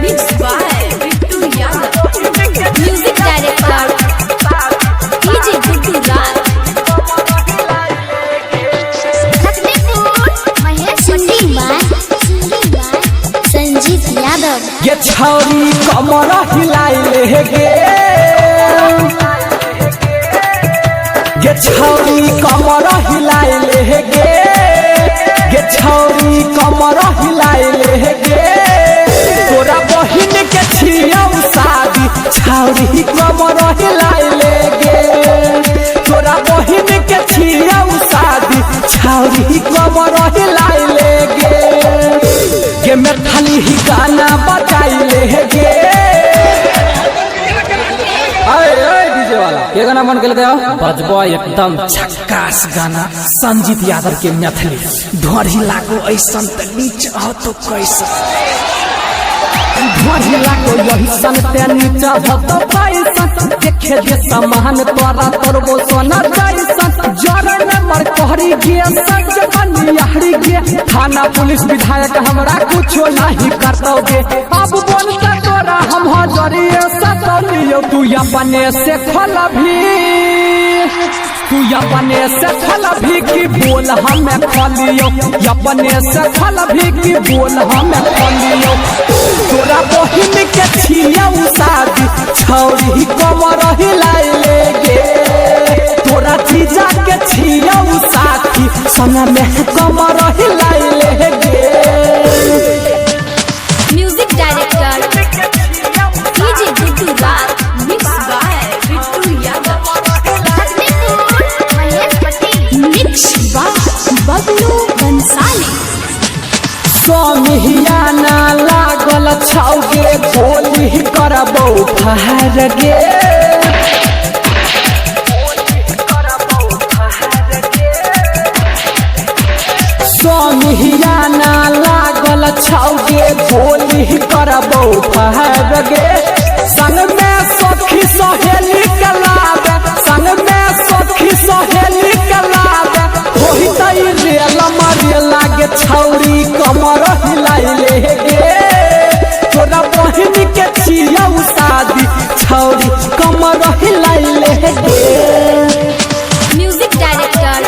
Mixed by Bittu Yadav. Music director DJ Bittu Raj. Sanjeet Yadav. ये छौरी कमर हिलाइले गे, ये छौरी कमर हिलाइले गे, ये छौरी कमर हिलाइले गे। तोरा बहिन के छियौ शादी, छौरी कमर हिलाइले गे। तोरा बहिन के छियौ शादी, छौरी कमर हिलाइले गे। ये मैथिली ही गाना बजाइले गे। डीजे वाला ये गाना मन के बजबो एकदम झक्कास गाना संजीत यादव के मैथिली। ढोरी लागो ऐसन त नीच हो तो कैसे ढोरी लागो ऐसन त नीच हो तो कैसे। देखे जे समान तोरा तोरबो सोना जैसन। जरन मर कहरी गे सज बनियारी गे। थाना पुलिस विधायक हमरा कुछो नहीं करतोगे। अब बोलता तोरा हम हजरिए सतलियो। तू अपने से खलभी, तू अपने से खलभी की बोल हमें खलियो। अपने से खलभी की बोल हमें खलियो। तोरा बहिन के छियौ शादी, छौरी कमर हिलाइले गे। तोरा जीजा के छियौ साथी, संग में कमर हिलाइले गे। Music director DJ Bittu Raj. Mixed by Bittu Yadav. Mixed by Bablu Bansali. सोमियाना लागल छौगे, गोली करबो फहर गे। सोमियाना लागल छौगे, गोली करबो फहर गे। संग में सखी सहेली के लागे, संग में सखी सहेली के लागे। होई रेल मारे लागे, छौरी कमर हिलाइले गे। तोरा बहिन के छियौ शादी, छौरी कमर हिलाइले गे। Music director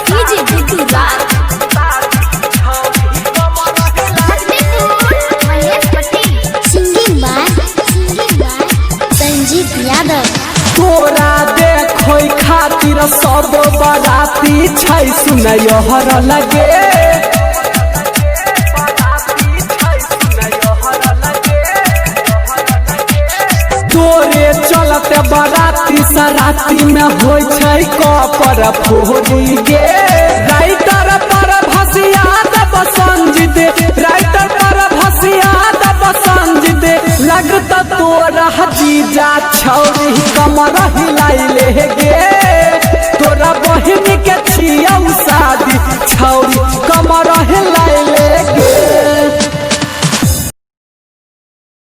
DJ Bittu Raj. Singing by Sanjeet Yadav. तोरा देखो खातिर सब बराती छै सुनयो हर लगे। तोरे चलते बराती सराती में होय छै कपर फोड़ी गे। राइटर पर भसिया दब संजीत, राइटर पर भसिया दब संजीत। लगता तोरा जीजा छौरी कमर हिलाइले गे।